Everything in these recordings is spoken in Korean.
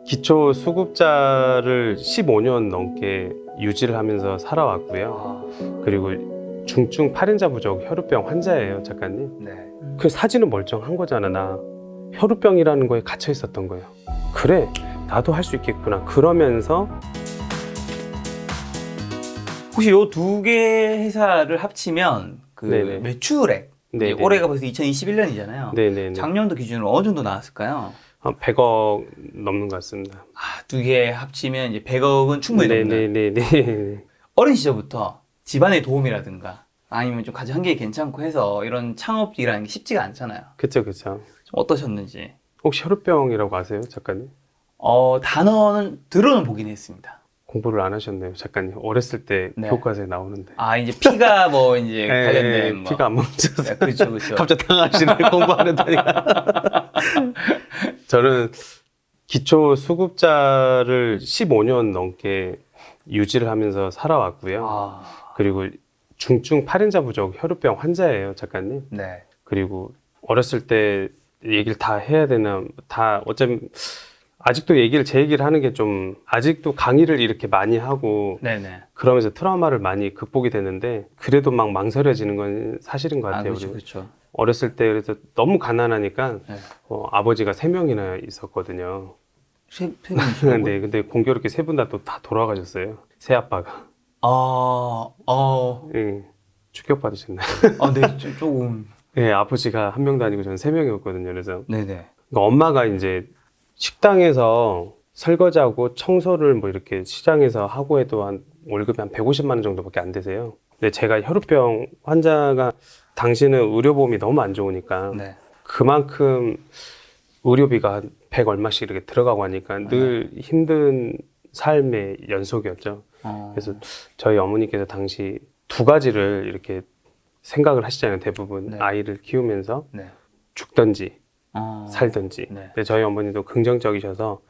기초 수급자를 15년 넘게 유지를 하면서 살아왔고요. 그리고 중증 8인자 부족 혈우병 환자예요, 작가님. 네. 그 사진은 멀쩡한 거잖아. 나 혈우병이라는 거에 갇혀 있었던 거예요. 그래, 나도 할 수 있겠구나. 그러면서 혹시 요 두 개 회사를 합치면 그 네네. 매출액 네네. 이제 올해가 벌써 2021년이잖아요. 네네네. 작년도 기준으로 어느 정도 나왔을까요? 한 100억 넘는 것 같습니다. 두 개 합치면 이제 100억은 충분히 넘는. 네네네네. 어린 시절부터 집안의 도움이라든가 아니면 좀 가정 환경이 괜찮고 해서 이런 창업이라는 게 쉽지가 않잖아요. 그쵸. 좀 어떠셨는지. 혹시 혈우병이라고 아세요, 작가님? 단어는 들어는 보긴 했습니다. 공부를 안 하셨네요, 작가님. 어렸을 때 네. 교과서에 나오는데. 이제 피가 뭐 이제 관련된 뭐. 피가 안 멈춰서. 네, 그렇죠, 그렇죠. 갑자기 당하시네, 공부하는다니까. 저는 기초 수급자를 15년 넘게 유지를 하면서 살아왔고요. 그리고 중증 8인자 부족 혈우병 환자예요, 작가님. 네. 그리고 어렸을 때 얘기를 다 해야 되나, 다 어차피 아직도 제 얘기를 하는 게 좀, 아직도 강의를 이렇게 많이 하고 네네. 그러면서 트라우마를 많이 극복이 되는데, 그래도 막 망설여지는 건 사실인 것 같아요. 그렇죠, 우리. 그렇죠. 어렸을 때 그래서 너무 가난하니까 네. 아버지가 3명이나 있었거든요. 세 명이시라고요? 네, 근데 공교롭게 3분 다 또 다 돌아가셨어요. 새 아빠가. 예, 충격받으셨나요? 네, 조금. 예, 아버지가 한 명도 아니고 저는 3명이었거든요. 그래서 네네. 그러니까 엄마가 이제 식당에서 설거지하고 청소를 뭐 이렇게 시장에서 하고 해도 한 월급이 한 150만 원 정도밖에 안 되세요. 근데 제가 혈우병 환자가 당시는 의료보험이 너무 안 좋으니까 네. 그만큼 의료비가 한 100 얼마씩 이렇게 들어가고 하니까 늘 힘든 삶의 연속이었죠. 그래서 저희 어머니께서 당시 두 가지를 이렇게 생각을 하시잖아요. 대부분 네. 아이를 키우면서 네. 죽든지 살든지. 네. 근데 저희 어머니도 긍정적이셔서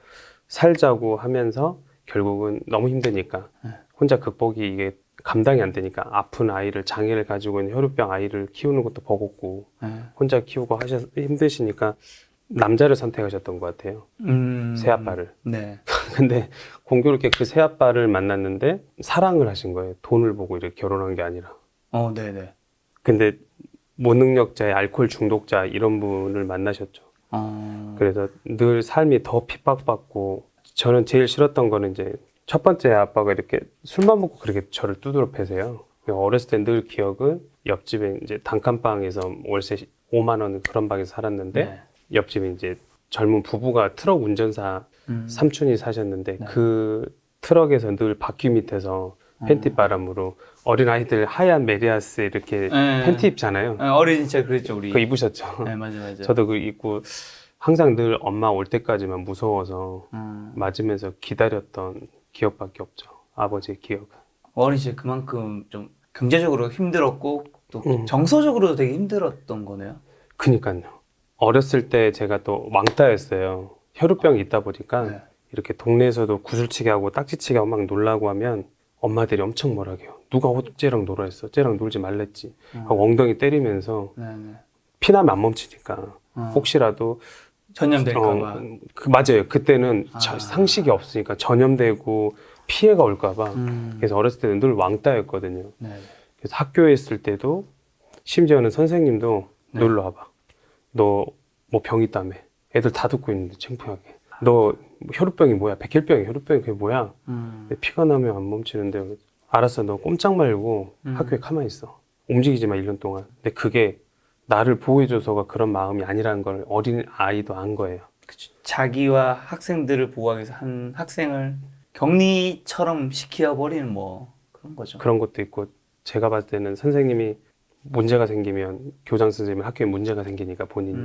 살자고 하면서 결국은 너무 힘드니까 혼자 극복이 이게 감당이 안 되니까 아픈 아이를 장애를 가지고 있는 혈우병 아이를 키우는 것도 버겁고 혼자 키우고 힘드시니까 남자를 선택하셨던 것 같아요. 새아빠를. 네. 근데 공교롭게 그 새아빠를 만났는데 사랑을 하신 거예요. 돈을 보고 이렇게 결혼한 게 아니라. 네네. 근데 무능력자의 알코올 중독자 이런 분을 만나셨죠. 그래서 늘 삶이 더 핍박받고 저는 제일 싫었던 거는 이제 첫 번째 아빠가 이렇게 술만 먹고 그렇게 저를 두드러 패세요. 어렸을 때 늘 기억은 옆집에 이제 단칸방에서 월세 5만 원 그런 방에서 살았는데 네. 옆집에 이제 젊은 부부가 트럭 운전사 삼촌이 사셨는데 네. 그 트럭에서 늘 바퀴 밑에서 팬티 바람으로 어린 아이들 하얀 메리아스에 이렇게 팬티 입잖아요. 어린 시절 그랬죠, 우리. 그거 입으셨죠. 네, 맞아요. 저도 그거 입고 항상 늘 엄마 올 때까지만 무서워서 맞으면서 기다렸던 기억밖에 없죠. 아버지의 기억은. 어린 시절 그만큼 좀 경제적으로 힘들었고 또 음. 정서적으로도 되게 힘들었던 거네요. 그니까요. 어렸을 때 제가 또 왕따였어요. 혈우병이 있다 보니까 네. 이렇게 동네에서도 구슬치기 하고 딱지치기 하고 막 놀라고 하면 엄마들이 엄청 뭐라 해요. 누가 쟤랑 놀아 했어? 쟤랑 놀지 말랬지. 하고 엉덩이 때리면서 네네. 피나면 안 멈추니까 혹시라도 전염될까봐. 맞아요. 그때는 상식이 없으니까 전염되고 피해가 올까봐. 그래서 어렸을 때는 늘 왕따였거든요. 네. 그래서 학교에 있을 때도 심지어는 선생님도 네. 놀러 와봐. 너 뭐 병 있다며. 애들 다 듣고 있는데 창피하게. 너 혈우병이 뭐야? 백혈병이 혈우병이 그게 뭐야? 근데 피가 나면 안 멈추는데 알았어. 너 꼼짝 말고 학교에 가만히 있어. 움직이지 마 1년 동안. 근데 그게 나를 보호해줘서가 그런 마음이 아니라는 걸 어린 아이도 안 거예요. 그쵸. 자기와 학생들을 보호하기 위해서 한 학생을 격리처럼 시켜버리는 뭐 그런 거죠. 그런 것도 있고 제가 봤을 때는 선생님이 문제가 생기면 교장 선생님은 학교에 문제가 생기니까 본인이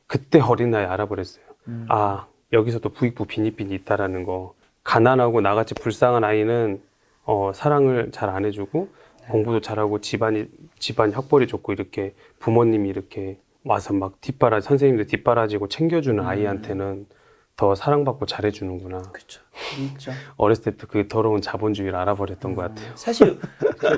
그때 어린아이 알아버렸어요. 아 여기서도 부익부 빈익빈이 있다라는 거. 가난하고 나같이 불쌍한 아이는 사랑을 잘 안 해주고 공부도 잘하고 집안 학벌이 좋고 이렇게 부모님이 이렇게 와서 막 선생님들 뒷바라지고 챙겨주는 아이한테는 더 사랑받고 잘해주는구나. 그렇죠. 진짜. 어렸을 때부터 그 더러운 자본주의를 알아버렸던 것 같아요. 사실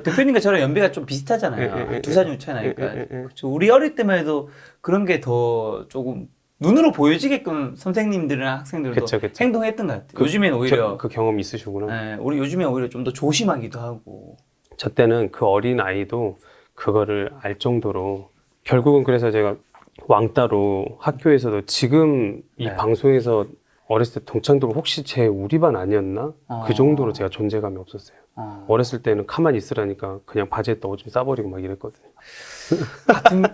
대표님과 저랑 연배가 좀 비슷하잖아요. 2살 정도 차이 나니까. 그쵸. 우리 어릴 때만 해도 그런 게 더 조금 눈으로 보여지게끔 선생님들이나 학생들도 그쵸. 행동했던 것 같아요. 요즘엔 오히려 그 경험이 있으시구나. 우리 요즘엔 오히려 좀 더 조심하기도 하고. 저 때는 그 어린 아이도 그거를 알 정도로 결국은 그래서 제가 왕따로 학교에서도 지금 이 네. 방송에서 어렸을 때 동창들 혹시 제 우리 반 아니었나? 그 정도로 제가 존재감이 없었어요. 어렸을 때는 가만히 있으라니까 그냥 바지에다 오줌 싸버리고 막 이랬거든요.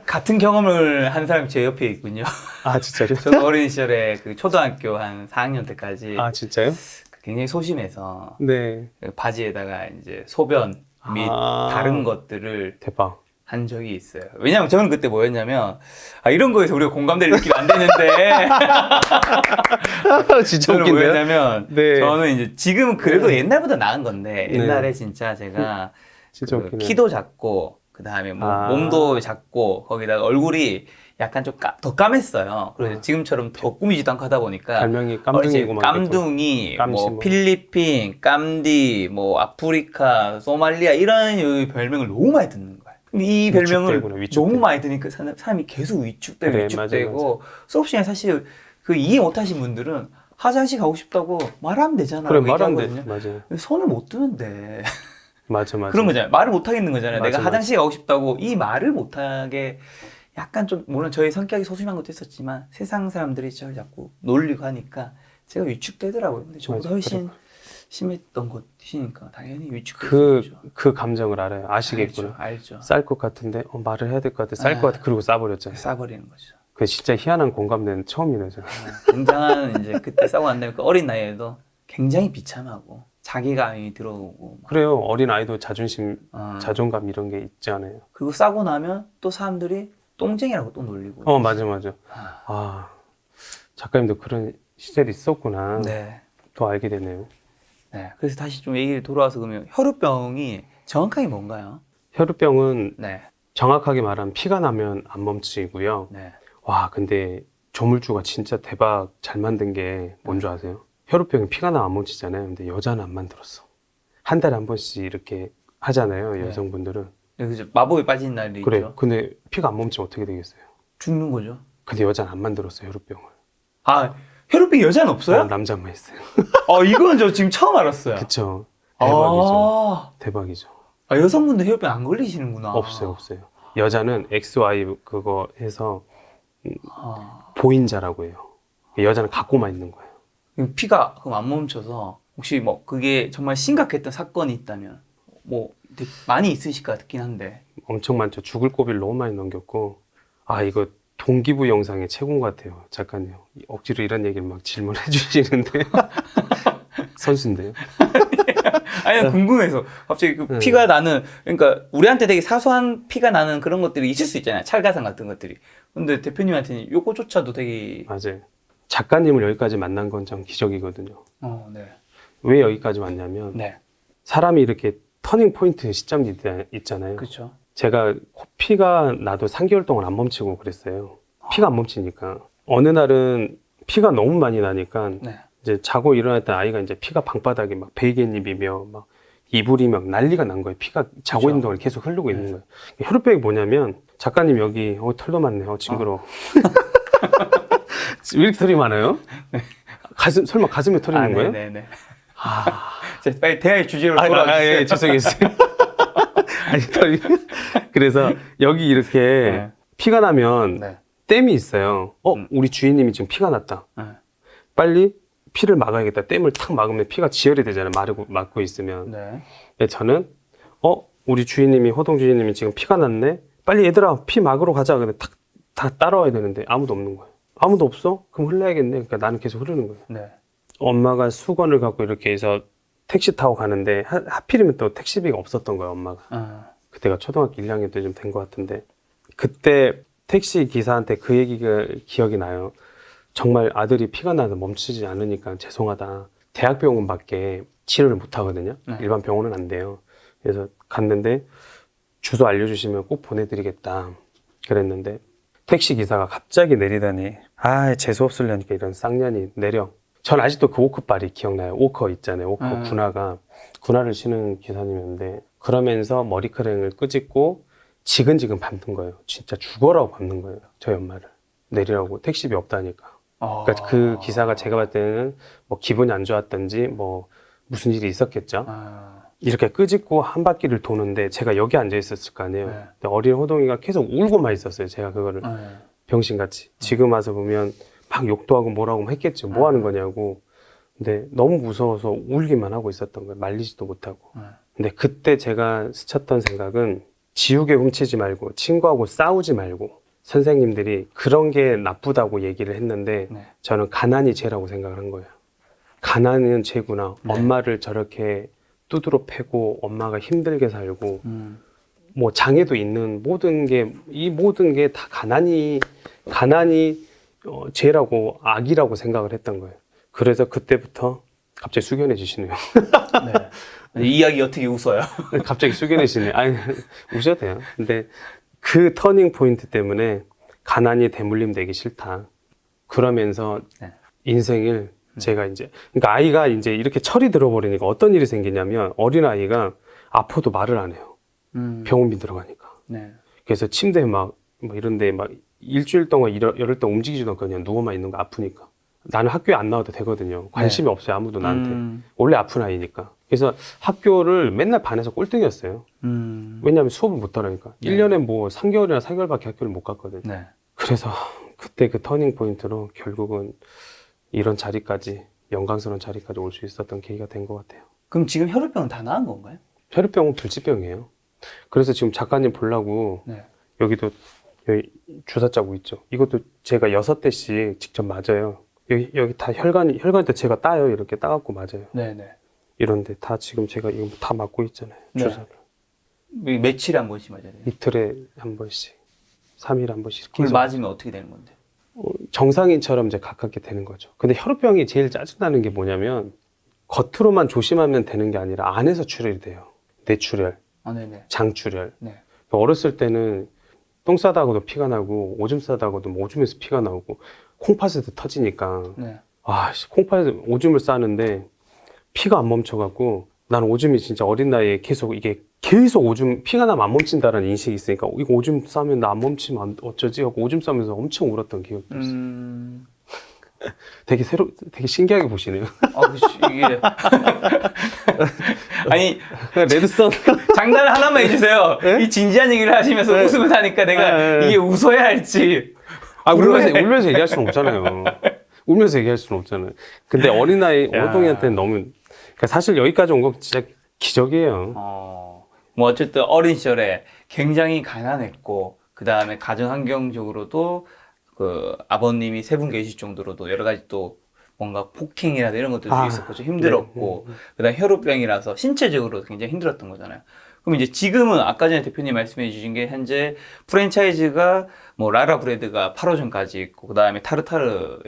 같은 경험을 한 사람이 제 옆에 있군요. 아 진짜요? 저도 어린 시절에 그 초등학교 한 4학년 때까지 아 진짜요? 굉장히 소심해서 네. 그 바지에다가 이제 소변 및 다른 것들을 대박. 한 적이 있어요. 왜냐면 저는 그때 뭐였냐면 이런 거에서 우리가 공감대를 느끼면 안 되는데 진짜 저는 웃긴데요? 뭐였냐면 네. 저는 이제 지금은 그래도 옛날보다 나은 건데 네. 옛날에 진짜 제가 진짜 그 웃기네. 키도 작고 그 다음에 몸도 작고 거기다가 얼굴이 약간 좀 더 까맸어요. 그래서 지금처럼 더 꾸미지도 않고 하다 보니까 별명이 깜둥이고 막 깜둥이, 깜시 뭐 뭐. 필리핀, 깜디, 뭐 아프리카, 소말리아 이런 별명을 너무 많이 듣는 거예요. 근데 이 별명을 위축되구나, 위축돼. 너무 많이 드니까 사람이 계속 위축되고 그래, 위축되고 수업 시간에 사실 그 이해 못하신 분들은 화장실 가고 싶다고 말하면 되잖아. 그래 말하면 돼. 맞아요. 손을 못 드는데 맞아. 그런 거잖아요. 말을 못 하겠는 거잖아요. 맞아, 내가 화장실 가고 싶다고 이 말을 못 하게 약간 좀 물론 저희 성격이 소심한 것도 있었지만 세상 사람들이 저를 자꾸 놀리고 하니까 제가 위축되더라고요. 근데 저보다 맞아, 훨씬 심했던 것이니까 당연히 위축되죠. 그 감정을 알아요. 아시겠구나. 알죠. 쌀 것 같은데 말을 해야 될 것 같아. 쌀 것 같아. 그리고 싸버렸잖아요. 싸버리는 거죠. 그 진짜 희한한 공감대는 처음이네요. 제가. 굉장한 이제 그때 싸고 난 다음에 그 어린 나이에도 굉장히 비참하고 자기감이 들어오고 막. 그래요. 어린 아이도 자존심, 어, 자존감 이런 게 있잖아요. 그리고 싸고 나면 또 사람들이 똥쟁이라고 또 놀리고. 맞아. 아, 아, 작가님도 그런 시절이 있었구나. 네. 더 알게 되네요. 네. 그래서 다시 좀 얘기를 돌아와서 그러면 혈우병이 정확하게 뭔가요? 혈우병은 네. 정확하게 말하면 피가 나면 안 멈추고요. 네. 와, 근데 조물주가 진짜 대박 잘 만든 게 뭔 줄 아세요? 혈우병이 피가 나면 안 멈추잖아요. 근데 여자는 안 만들었어. 한 달에 한 번씩 이렇게 하잖아요. 네. 여성분들은. 그죠. 마법에 빠진 날이 그래. 있죠. 근데 피가 안 멈추면 어떻게 되겠어요? 죽는 거죠. 근데 여자는 안 만들었어요. 혈우병을. 아, 혈우병 여자는 없어요? 남자만 있어요. 이건 저 지금 처음 알았어요. 그쵸. 대박이죠. 대박이죠. 여성분들 혈우병 안 걸리시는구나. 없어요. 여자는 XY 그거 해서 아, 보인자라고 해요. 여자는 갖고만 있는 거예요. 피가 그럼 안 멈춰서 혹시 뭐 그게 정말 심각했던 사건이 있다면 뭐 되게 많이 있으실 것 같긴 한데. 엄청 많죠. 죽을 고비를 너무 많이 넘겼고. 이거 동기부 영상의 최고인 것 같아요. 작가님. 억지로 이런 얘기를 막 질문해 주시는데. 선수인데요. 아니 궁금해서 갑자기 그 피가 나는 그러니까 우리한테 되게 사소한 피가 나는 그런 것들이 있을 수 있잖아요. 찰가상 같은 것들이. 근데 대표님한테는 요거조차도 되게 맞아요. 작가님을 여기까지 만난 건 참 기적이거든요. 네. 왜 여기까지 왔냐면 네. 사람이 이렇게 터닝 포인트 시점이 있잖아요. 그렇죠. 제가 피가 나도 3개월 동안 안 멈추고 그랬어요. 피가 안 멈추니까. 어느 날은 피가 너무 많이 나니까 네. 이제 자고 일어났던 아이가 이제 피가 방바닥에 막 베이갯잎이며 막 이불이며 난리가 난 거예요. 피가 자고 그쵸. 있는 동안 계속 흐르고 있는 거예요. 혈우병이 뭐냐면 작가님 여기 털도 많네. 징그러워. 왜 이렇게 털이 많아요? 설마 가슴에 털이 있는 거예요? 네네. 자, 빨리 대화의 주제로 예, 돌아와주세요. 죄송해요. 아니, 털이. 그래서 여기 이렇게 네. 피가 나면 네. 댐이 있어요. 우리 주인님이 지금 피가 났다. 네. 빨리 피를 막아야겠다. 댐을 탁 막으면 피가 지혈이 되잖아요. 막고 있으면. 네. 근데 저는 우리 주인님이 호동 주인님이 지금 피가 났네. 빨리 얘들아 피 막으러 가자. 근데 다 따라와야 되는데 아무도 없는 거예요. 아무도 없어? 그럼 흘러야겠네. 그러니까 나는 계속 흐르는 거예요. 네. 엄마가 수건을 갖고 이렇게 해서 택시 타고 가는데 하필이면 또 택시비가 없었던 거예요. 엄마가. 그때가 초등학교 1학년 때 좀 된 것 같은데 그때 택시 기사한테 그 얘기가 기억이 나요. 정말 아들이 피가 나서 멈추지 않으니까 죄송하다. 대학병원밖에 치료를 못 하거든요. 네. 일반 병원은 안 돼요. 그래서 갔는데 주소 알려주시면 꼭 보내드리겠다. 그랬는데 택시 기사가 갑자기 내리더니 재수 없으려니까 이런 쌍년이 내려. 전 아직도 그 오크발이 기억나요. 오커 있잖아요. 오커 군화를 신은 기사님이었는데 그러면서 머리카락을 끄집고 지근지근 밟는 거예요. 진짜 죽어라고 밟는 거예요. 저희 엄마를. 내리라고 택시비 없다니까. 그러니까 그 기사가 제가 봤을 때는 뭐 기분이 안 좋았던지 뭐 무슨 일이 있었겠죠. 이렇게 끄집고 한 바퀴를 도는데 제가 여기 앉아 있었을 거 아니에요. 네. 근데 어린 호동이가 계속 울고만 있었어요. 제가 그거를 병신같이. 지금 와서 보면 막 욕도 하고 뭐라고 했겠죠. 뭐 하는 거냐고. 근데 너무 무서워서 울기만 하고 있었던 거예요. 말리지도 못하고. 근데 그때 제가 스쳤던 생각은 지우개 훔치지 말고 친구하고 싸우지 말고 선생님들이 그런 게 나쁘다고 얘기를 했는데 네. 저는 가난이 죄라고 생각을 한 거예요. 가난은 죄구나. 네. 엄마를 저렇게 두드러 패고 엄마가 힘들게 살고 뭐 장애도 있는 이 모든 게 다 가난이 죄라고 악이라고 생각을 했던 거예요. 그래서 그때부터 갑자기 숙연해지시네요. 네. 이 이야기 어떻게 웃어요? 갑자기 숙연해지네. 아니 우셔도 돼요. 근데 그 터닝 포인트 때문에 가난이 대물림 되기 싫다. 그러면서 네. 인생을 제가 이제 그러니까 아이가 이제 이렇게 철이 들어버리니까 어떤 일이 생기냐면 어린 아이가 아파도 말을 안 해요. 병원비 들어가니까. 네. 그래서 침대에 막 뭐 이런데 막 일주일 동안 열흘 동안 움직이지도 않고 그냥 누워만 있는 거 아프니까. 나는 학교에 안 나와도 되거든요. 관심이 없어요. 아무도 나한테. 원래 아픈 아이니까. 그래서 학교를 맨날 반에서 꼴등이었어요. 왜냐하면 수업을 못 하라니까. 네. 1년에 뭐 3개월이나 4개월밖에 학교를 못 갔거든요. 네. 그래서 그때 그 터닝 포인트로 결국은 이런 자리까지, 영광스러운 자리까지 올 수 있었던 계기가 된 것 같아요. 그럼 지금 혈우병은 다 나은 건가요? 혈우병은 불치병이에요. 그래서 지금 작가님 보려고 네. 여기도 여기 주사 짜고 있죠. 이것도 제가 6대씩 직접 맞아요. 여기 다 혈관도 제가 따요. 이렇게 따갖고 맞아요. 네네. 이런데 다 지금 제가 이거 다 맞고 있잖아요. 네. 주사를. 며칠에 한 번씩 맞아야 돼요? 이틀에 한 번씩, 3일에 한 번씩. 그걸 계속. 맞으면 어떻게 되는 건데? 정상인처럼 이제 가깝게 되는 거죠. 근데 혈우병이 제일 짜증나는 게 뭐냐면 겉으로만 조심하면 되는 게 아니라 안에서 출혈이 돼요. 뇌출혈, 네네. 장출혈. 네. 어렸을 때는 똥 싸다가도 피가 나고 오줌 싸다가도 뭐 오줌에서 피가 나오고 콩팥에도 터지니까 네. 콩팥에서 오줌을 싸는데 피가 안 멈춰갖고 나는 오줌이 진짜 어린 나이에 계속 오줌 피가 나면 안 멈춘다라는 인식이 있으니까 이거 오줌 싸면 나 안 멈추면 어쩌지 하고 오줌 싸면서 엄청 울었던 기억도 있어요. 되게 신기하게 보시네요. 이게 아니 레드썬 장난을 하나만 해주세요. 네? 이 진지한 얘기를 하시면서 네. 웃으면서 하니까 내가 네. 이게 웃어야 할지. 울면서 얘기할 수는 없잖아요. 울면서 얘기할 수는 없잖아요. 근데 어린아이 호동이한테는 너무 그러니까 사실 여기까지 온 거 진짜 기적이에요. 뭐 어쨌든 어린 시절에 굉장히 가난했고 그 다음에 가정 환경적으로도 그 아버님이 세 분 계실 정도로도 여러 가지 또 뭔가 폭행이라든 이런 것들도 있었고 좀 힘들었고 네. 그다음 혈우병이라서 신체적으로 굉장히 힘들었던 거잖아요. 그럼 이제 지금은 아까 전에 대표님 말씀해 주신 게 현재 프랜차이즈가 뭐 라라 브레드가 8호점까지 있고 그다음에 타르타르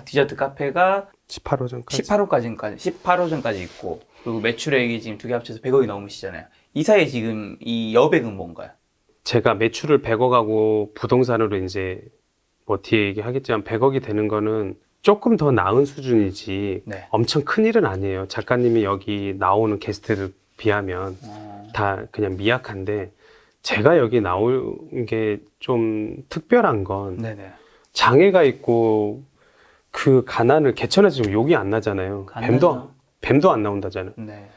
디저트 카페가 18호점까지 18호점까지 있고 그리고 매출액이 지금 두 개 합쳐서 100억이 넘으시잖아요. 이 사이에 지금 이 여백은 뭔가요? 제가 매출을 100억 하고 부동산으로 이제 뭐 뒤에 얘기하겠지만 100억이 되는 거는 조금 더 나은 수준이지 네. 엄청 큰 일은 아니에요. 작가님이 여기 나오는 게스트를 비하면 다 그냥 미약한데 제가 여기 나온 게 좀 특별한 건 네네. 장애가 있고 그 가난을 개천에서 지금 욕이 안 나잖아요. 뱀도 안 나온다잖아요. 네.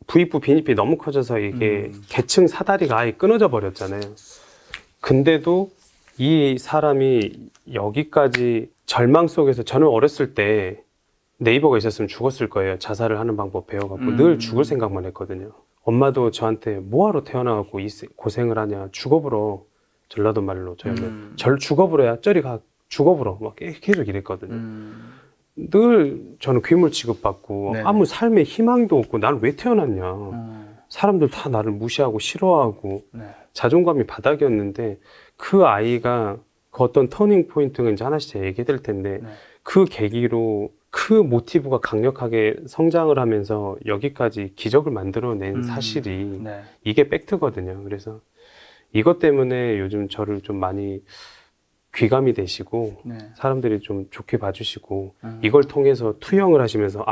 부익부 빈익비 너무 커져서 이게 계층 사다리가 아예 끊어져 버렸잖아요. 근데도 이 사람이 여기까지 절망 속에서 저는 어렸을 때 네이버가 있었으면 죽었을 거예요. 자살을 하는 방법 배워갖고 늘 죽을 생각만 했거든요. 엄마도 저한테 뭐하러 태어나갖고 이 고생을 하냐 죽어버려. 전라도 말로 저희는 죽어버려야 저리 가 죽어버려 막 계속 이랬거든요. 늘 저는 괴물 취급받고 네네. 아무 삶에 희망도 없고 나는 왜 태어났냐. 사람들 다 나를 무시하고 싫어하고 네. 자존감이 바닥이었는데 그 아이가 그 어떤 터닝 포인트가 이제 하나씩 제가 얘기해 드릴 텐데 네. 그 계기로 그 모티브가 강력하게 성장을 하면서 여기까지 기적을 만들어낸 사실이 네. 이게 팩트거든요. 그래서 이것 때문에 요즘 저를 좀 많이 귀감이 되시고 네. 사람들이 좀 좋게 봐주시고 이걸 통해서 투영을 하시면서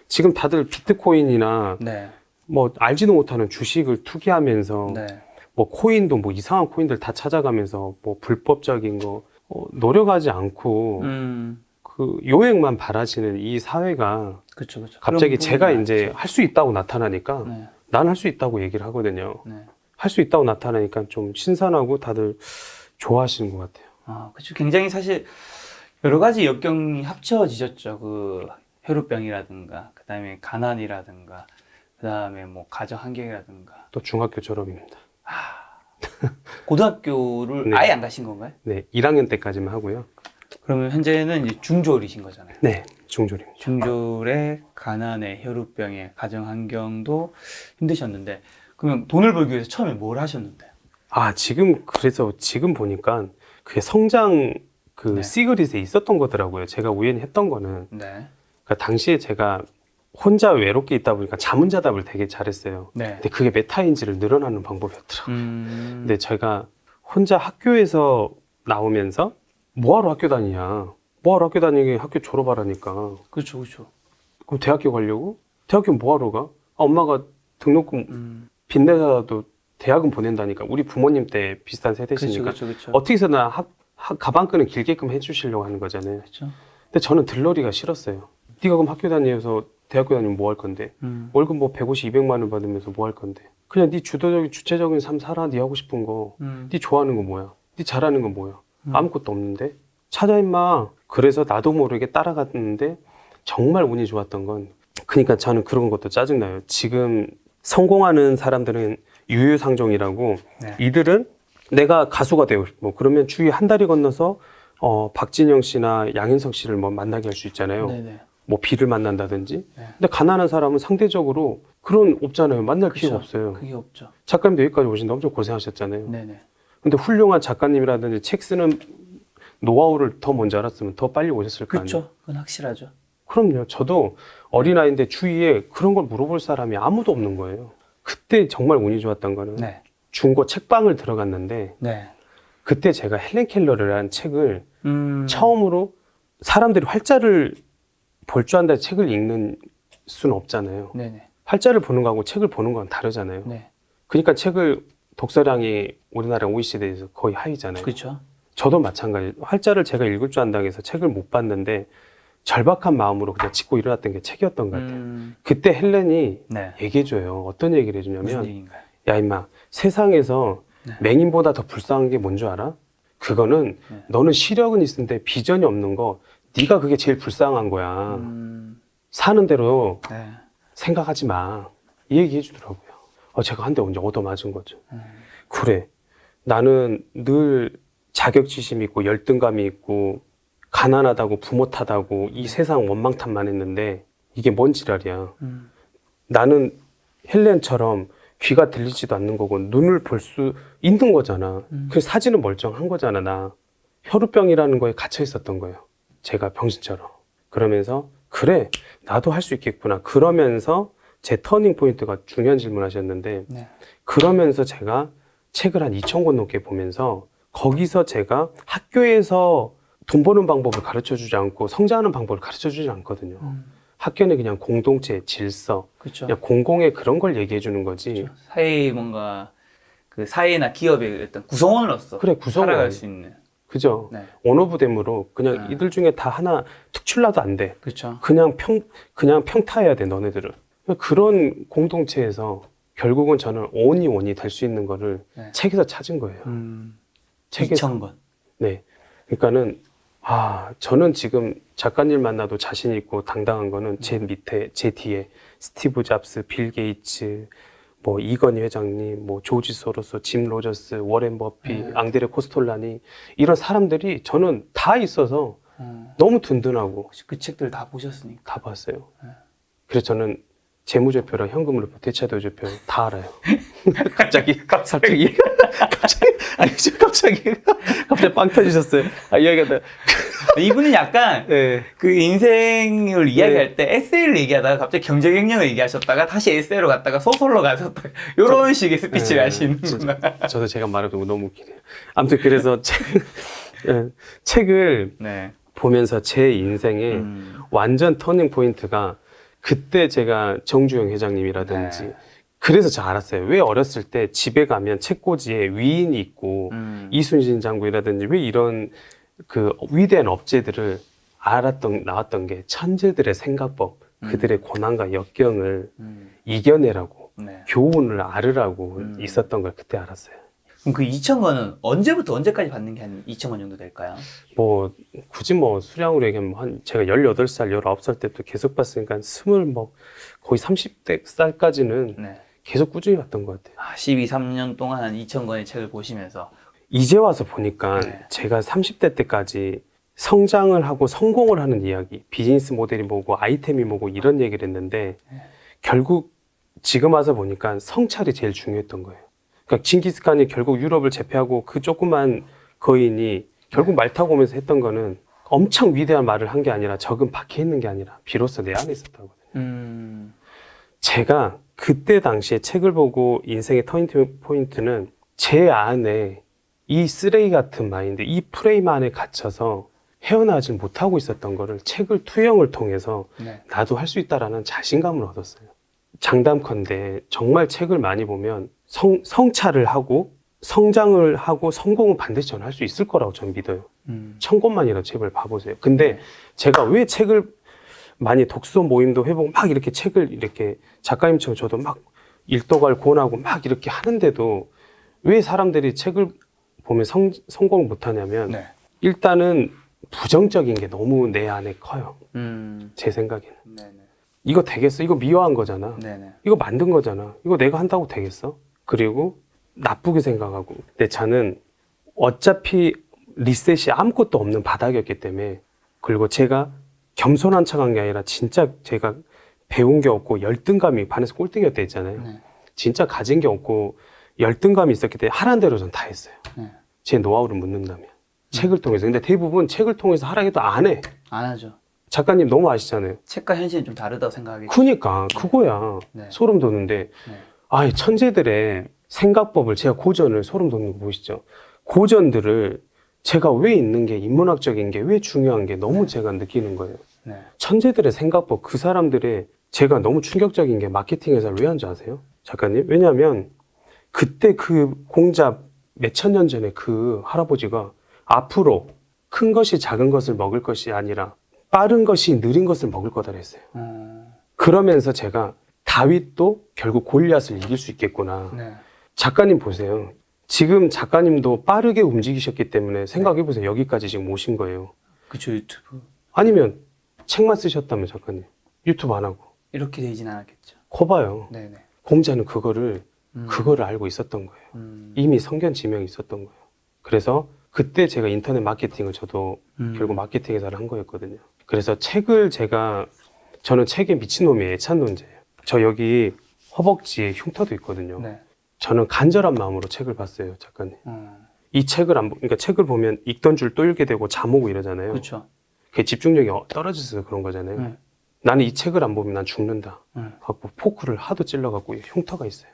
지금 다들 비트코인이나 네. 뭐 알지도 못하는 주식을 투기하면서 네. 뭐 코인도 뭐 이상한 코인들 다 찾아가면서 뭐 불법적인 거 노력하지 않고 그 요행만 바라시는 이 사회가 그렇죠, 그렇죠. 갑자기 그런 제가 부분이 이제 많죠. 할 수 있다고 나타나니까 네, 난 할 수 있다고 얘기를 하거든요. 네. 할 수 있다고 나타나니까 좀 신선하고 다들 좋아하시는 것 같아요. 아, 그렇죠. 굉장히 사실 여러 가지 역경이 합쳐지셨죠. 그 혈우병이라든가, 그 다음에 가난이라든가, 그 다음에 뭐 가정 환경이라든가. 또 중학교 졸업입니다. 고등학교를 네. 아예 안 가신 건가요? 네, 1학년 때까지만 하고요. 그러면 현재는 이제 중졸이신 거잖아요. 네, 중졸입니다. 중졸에 가난에 혈우병에 가정 환경도 힘드셨는데, 그러면 돈을 벌기 위해서 처음에 뭘 하셨는데요? 그래서 지금 보니까 그게 성장 그 네. 시그릿에 있었던 거더라고요. 제가 우연히 했던 거는. 네. 그러니까 당시에 제가 혼자 외롭게 있다 보니까 자문자답을 되게 잘했어요. 네. 근데 그게 메타인지를 늘어나는 방법이었더라고요. 음. 근데 제가 혼자 학교에서 나오면서 뭐하러 학교 다니냐. 뭐하러 학교 다니게 학교 졸업하라니까. 그렇죠, 그렇죠. 그럼 대학교 가려고? 대학교 뭐하러 가? 엄마가 등록금 음. 빚내서라도 대학은 보낸다니까. 우리 부모님 때 비슷한 그렇죠, 세대시니까. 그렇죠, 그렇죠. 어떻게 해서나 가방끈을 길게끔 해주시려고 하는 거잖아요. 그렇죠. 근데 저는 들러리가 싫었어요. 네가 그럼 학교 다니면서 대학교 다니면 뭐 할 건데? 월급 뭐 150, 200만 원 받으면서 뭐 할 건데? 그냥 네 주체적인 삶 살아. 네 하고 싶은 거. 네 좋아하는 거 뭐야? 네 잘하는 거 뭐야? 아무것도 없는데? 찾아 임마. 그래서 나도 모르게 따라갔는데 정말 운이 좋았던 건 그러니까 저는 그런 것도 짜증나요. 지금 성공하는 사람들은 유유상종이라고 네. 이들은 내가 가수가 되고 싶고 그러면 주위 한 달이 건너서 박진영 씨나 양현석 씨를 뭐 만나게 할 수 있잖아요. 네네. 뭐 비를 만난다든지. 네. 근데 가난한 사람은 상대적으로 그런 없잖아요. 만날 그렇죠. 기회가 없어요. 그게 없죠. 작가님도 여기까지 오신다 엄청 고생하셨잖아요. 네네. 근데 훌륭한 작가님이라든지 책 쓰는 노하우를 더 먼저 알았으면 더 빨리 오셨을 거 아니에요. 그렇죠. 그건 확실하죠. 그럼요. 저도 어린아이인데 주위에 그런 걸 물어볼 사람이 아무도 없는 거예요. 그때 정말 운이 좋았던 거는 네. 중고 책방을 들어갔는데 네. 그때 제가 헬렌 켈러라는 책을 음. 처음으로 사람들이 활자를 볼 줄 안다 책을 읽는 수는 없잖아요. 네네. 활자를 보는 거하고 책을 보는 건 다르잖아요. 네. 그러니까 책을 독서량이 우리나라 OECD에서 거의 하위잖아요. 그렇죠. 저도 마찬가지. 활자를 제가 읽을 줄 안다고 해서 책을 못 봤는데 절박한 마음으로 그냥 짚고 일어났던 게 책이었던 것 같아요. 그때 헬렌이 네. 얘기해줘요. 어떤 얘기를 무슨 해주냐면 얘기인가요? 야 임마 세상에서 네. 맹인보다 더 불쌍한 게 뭔 줄 알아? 그거는 네. 너는 시력은 있는데 비전이 없는 거 네가 그게 제일 불쌍한 거야. 사는 대로 네. 생각하지 마. 이 얘기 해주더라고요. 제가 한 대 언제 얻어맞은 거죠. 그래. 나는 늘 자격지심 있고 열등감이 있고 가난하다고 부모 탓하고 이 세상 원망탄만 했는데 이게 뭔 지랄이야. 나는 헬렌처럼 귀가 들리지도 않는 거고 눈을 볼 수 있는 거잖아. 그 사진은 멀쩡한 거잖아. 나 혈우병이라는 거에 갇혀 있었던 거예요. 제가 병신처럼. 그러면서 그래 나도 할 수 있겠구나. 그러면서 제 터닝 포인트가 중요한 질문하셨는데 네. 그러면서 제가 책을 한 2,000권 넘게 보면서 거기서 제가 학교에서 돈 버는 방법을 가르쳐 주지 않고 성장하는 방법을 가르쳐 주지 않거든요. 학교는 그냥 공동체, 질서, 그렇죠. 그냥 공공의 그런 걸 얘기해 주는 거지. 그렇죠. 사회의 뭔가 그 사회나 기업의 어떤 구성원으로서 그래, 구성원. 살아갈 수 있는. 그죠? 네. 온오브댐으로 그냥 이들 중에 다 하나 특출나도 안 돼. 그렇죠. 그냥 평타해야 돼, 너네들은. 그런 공동체에서 결국은 저는 온이 될 수 있는 거를 네. 책에서 찾은 거예요. 책에서. 2,000권. 네. 그러니까는, 저는 지금 작가님 만나도 자신 있고 당당한 거는 제 밑에, 제 뒤에 스티브 잡스, 빌 게이츠, 뭐 이건희 회장님, 뭐 조지 소로스, 짐 로저스, 워렌 버피, 앙드레 코스톨라니 이런 사람들이 저는 다 있어서 너무 든든하고 그 책들 다 보셨으니까. 다 봤어요. 그래서 저는 재무제표랑 현금으로 대차도제표 다 알아요. 갑자기 빵 터지셨어요. 이야기하다. 이분은 약간 네. 그 인생을 이야기할 때 에세이를 얘기하다가 갑자기 경제경영을 얘기하셨다가 다시 에세이로 갔다가 소설로 가셨다가 이런 식의 스피치를 하시는구나. 저도 제가 말해도 너무 웃기네요. 아무튼 그래서 책을 네. 보면서 제 인생에 완전 터닝 포인트가 그때 제가 정주영 회장님이라든지 네. 그래서 저 알았어요. 왜 어렸을 때 집에 가면 책꽂이에 위인이 있고 이순신 장군이라든지 왜 이런 그 위대한 업체들을 나왔던 게 천재들의 생각법, 그들의 고난과 역경을 이겨내라고, 네. 교훈을 알으라고 있었던 걸 그때 알았어요. 그럼 그 2,000권은 언제부터 언제까지 받는 게 한 2,000권 정도 될까요? 뭐 굳이 뭐 수량으로 얘기하면 한 제가 18살, 19살 때부터 계속 봤으니까 거의 30살까지는 네. 계속 꾸준히 봤던 것 같아요. 3년 동안 한 2,000권의 책을 보시면서 이제 와서 보니까 네. 제가 30대 때까지 성장을 하고 성공을 하는 이야기, 비즈니스 모델이 뭐고 아이템이 뭐고 이런 얘기를 했는데 결국 지금 와서 보니까 성찰이 제일 중요했던 거예요. 그러니까 징기스칸이 결국 유럽을 제패하고 그 조그만 거인이 결국 말 타고 오면서 했던 거는 엄청 위대한 말을 한 게 아니라 적은 밖에 있는 게 아니라 비로소 내 안에 있었다거든요. 제가 그때 당시에 책을 보고 인생의 터닝 포인트는 제 안에 이 쓰레기 같은 마인드, 이 프레임 안에 갇혀서 헤어나지 못하고 있었던 거를 책을 투영을 통해서 네. 나도 할 수 있다라는 자신감을 얻었어요. 장담컨대 정말 책을 많이 보면 성찰을 하고 성장을 하고 성공은 반드시 저는 할 수 있을 거라고 저는 믿어요. 1000권만이라도 제발 봐보세요. 근데 제가 왜 책을 많이 독서 모임도 해보고 막 이렇게 책을 이렇게 작가님처럼 저도 막 일독을 권하고 막 이렇게 하는데도 왜 사람들이 책을 보면 성공을 못하냐면 네. 일단은 부정적인 게 너무 내 안에 커요. 제 생각에는. 네네. 이거 되겠어? 이거 미화한 거잖아. 네네. 이거 만든 거잖아. 이거 내가 한다고 되겠어? 그리고 나쁘게 생각하고 내 차는 어차피 리셋이 아무것도 없는 바닥이었기 때문에 그리고 제가 겸손한 척한 게 아니라 진짜 제가 배운 게 없고 열등감이 반에서 꼴등이었다 했잖아요. 네. 진짜 가진 게 없고 열등감이 있었기 때문에 하라는 대로 전 다 했어요. 네. 제 노하우를 묻는다면 책을 통해서. 근데 대부분 책을 통해서 하라 해도 안 해. 안 하죠. 작가님 너무 아시잖아요. 책과 현실은 좀 다르다고 생각하겠죠. 그니까 그거야. 네. 소름 돋는데 네. 아이 천재들의 생각법을 제가 고전을 소름 돋는 거 보이시죠? 고전들을 제가 왜 있는 게 인문학적인 게 왜 중요한 게 너무 제가 느끼는 거예요. 네. 천재들의 생각법 그 사람들의 제가 너무 충격적인 게 마케팅 회사를 왜 한 줄 아세요? 작가님? 왜냐하면 그때 그 공잡 몇천 년 전에 그 할아버지가 앞으로 큰 것이 작은 것을 먹을 것이 아니라 빠른 것이 느린 것을 먹을 거다 했어요. 그러면서 제가 다윗도 결국 골리앗을 이길 수 있겠구나. 네. 작가님 보세요. 지금 작가님도 빠르게 움직이셨기 때문에 생각해 보세요. 여기까지 지금 오신 거예요. 그쵸, 유튜브. 아니면 책만 쓰셨다면 작가님 유튜브 안 하고 이렇게 되진 않았겠죠. 커봐요. 네네. 공자는 그거를 알고 있었던 거예요. 이미 성견지명이 있었던 거예요. 그래서 그때 제가 인터넷 마케팅을 저도 결국 마케팅 회사를 한 거였거든요. 그래서 저는 책에 미친놈이에요. 애찬론자예요. 저 여기 허벅지에 흉터도 있거든요. 네. 저는 간절한 마음으로 책을 봤어요, 작가님. 이 책을 그러니까 책을 보면 읽던 줄 또 읽게 되고 잠 오고 이러잖아요. 그렇죠. 그게 집중력이 떨어져서 그런 거잖아요. 네. 나는 이 책을 안 보면 난 죽는다. 네. 갖고 포크를 하도 찔러갖고 흉터가 있어요.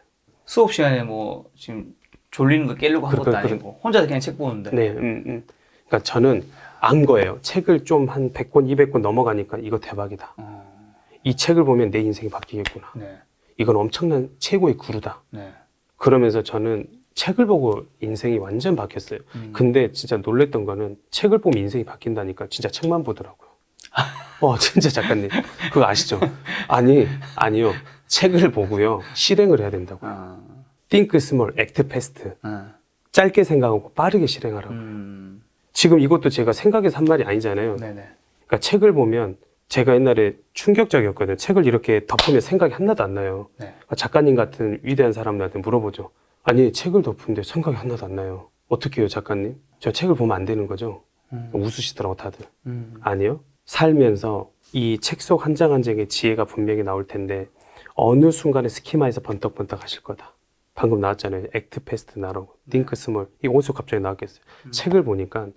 수업 시간에 뭐 지금 졸리는 거 깨려고 한 것도 아니고 혼자 그냥 책 보는데. 네, 그러니까 저는 안 거예요. 책을 좀 한 100권, 200권 넘어가니까 이거 대박이다. 이 책을 보면 내 인생이 바뀌겠구나. 네. 이건 엄청난 최고의 구루다. 네. 그러면서 저는 책을 보고 인생이 완전 바뀌었어요. 근데 진짜 놀랬던 거는 책을 보면 인생이 바뀐다니까 진짜 책만 보더라고요. 진짜 작가님. 그거 아시죠? 아니요. 책을 보고요. 실행을 해야 된다고요. Think small, act fast. 짧게 생각하고 빠르게 실행하라고요. 지금 이것도 제가 생각해서 한 말이 아니잖아요. 네네. 그러니까 책을 보면 제가 옛날에 충격적이었거든요. 책을 이렇게 덮으면 생각이 하나도 안 나요. 네. 작가님 같은 위대한 사람들한테 물어보죠. 아니 책을 덮는데 생각이 하나도 안 나요. 어떻게 해요 작가님? 저 책을 보면 안 되는 거죠? 웃으시더라고 다들. 아니요. 살면서 이 책 속 한 장 한 장의 지혜가 분명히 나올 텐데 어느 순간에 스키마에서 번떡번떡 하실 거다. 방금 나왔잖아요. 액트 패스트 나라고. 띵크 스몰. 이거 어디서 갑자기 나왔겠어요. 책을 보니까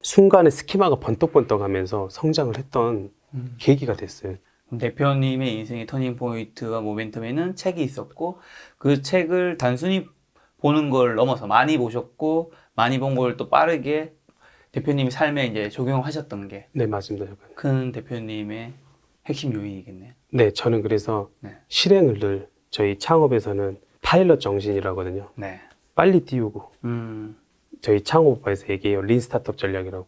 순간에 스키마가 번떡번떡 하면서 성장을 했던 계기가 됐어요. 대표님의 인생의 터닝 포인트와 모멘텀에는 책이 있었고 그 책을 단순히 보는 걸 넘어서 많이 보셨고 많이 본 걸 또 빠르게 대표님이 삶에 이제 적용하셨던 게 네, 맞습니다. 큰 대표님의 핵심 요인이겠네요. 네, 저는 그래서 네. 실행을 늘 저희 창업에서는 파일럿 정신이라거든요. 네. 빨리 띄우고 저희 창업오빠에서 얘기해요. 린 스타트업 전략이라고.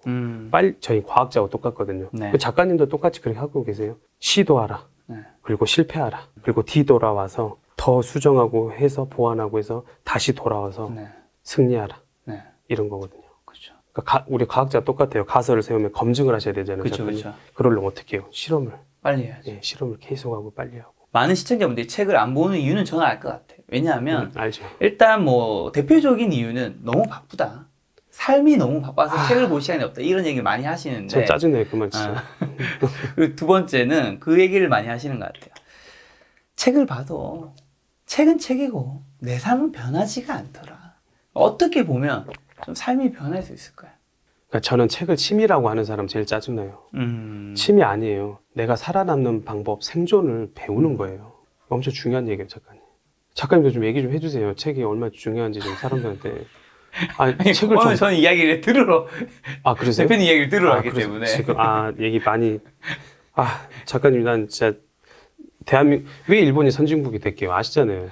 저희 과학자하고 똑같거든요. 네. 그 작가님도 똑같이 그렇게 하고 계세요. 시도하라. 네. 그리고 실패하라. 그리고 뒤돌아와서 더 수정하고 해서 보완하고 해서 다시 돌아와서 네. 승리하라. 네. 이런 거거든요. 그렇죠. 그러니까 우리 과학자 똑같아요. 가설을 세우면 검증을 하셔야 되잖아요. 그렇죠. 작가님. 그렇죠. 그러려면 어떻게 해요? 실험을. 빨리 해야죠. 예, 실험을 계속하고 빨리 하고. 많은 시청자분들이 책을 안 보는 이유는 저는 알 것 같아요. 왜냐하면 알죠. 일단 뭐 대표적인 이유는 너무 바쁘다. 삶이 너무 바빠서 책을 볼 시간이 없다. 이런 얘기를 많이 하시는데. 저 짜증나요. 그 말 진짜. 그리고 두 번째는 그 얘기를 많이 하시는 것 같아요. 책을 봐도 책은 책이고 내 삶은 변하지가 않더라. 어떻게 보면 좀 삶이 변할 수 있을까요? 그러니까 저는 책을 취미라고 하는 사람 제일 짜증나요. 취미 아니에요. 내가 살아남는 방법, 생존을 배우는 거예요. 엄청 중요한 얘기예요, 작가님. 작가님도 좀 얘기 좀 해주세요. 책이 얼마나 중요한지 좀 사람들한테. 아니, 책을 오늘 좀. 저는 이야기를 들으러 아, 그러세요? 대표님 이야기를 들으러 왔기 그래서 때문에. 지금, 얘기 많이. 작가님, 난 진짜, 왜 일본이 선진국이 됐게요? 아시잖아요.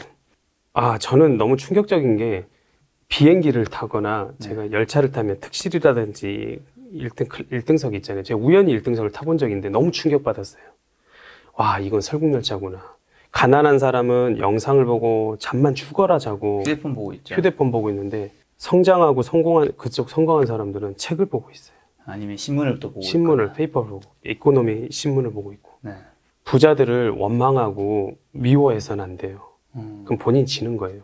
저는 너무 충격적인 게, 비행기를 타거나, 제가 열차를 타면 특실이라든지 1등석이 있잖아요. 제가 우연히 1등석을 타본 적이 있는데 너무 충격받았어요. 와, 이건 설국열차구나. 가난한 사람은 영상을 보고 잠만 죽어라 자고 휴대폰 보고 있죠. 휴대폰 보고 있는데 성장하고 성공한 사람들은 책을 보고 있어요. 아니면 신문을 또 보고 신문을, 있거나. 페이퍼를 보고, 이코노미 신문을 보고 있고. 네. 부자들을 원망하고 미워해서는 안 돼요. 그럼 본인 지는 거예요.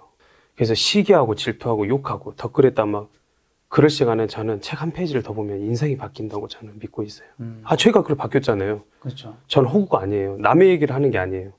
그래서 시기하고 질투하고 욕하고 덧글에다 막 그럴 시간에 저는 책 한 페이지를 더 보면 인생이 바뀐다고 저는 믿고 있어요. 제가 그렇게 바뀌었잖아요. 그렇죠. 저는 호구가 아니에요. 남의 얘기를 하는 게 아니에요.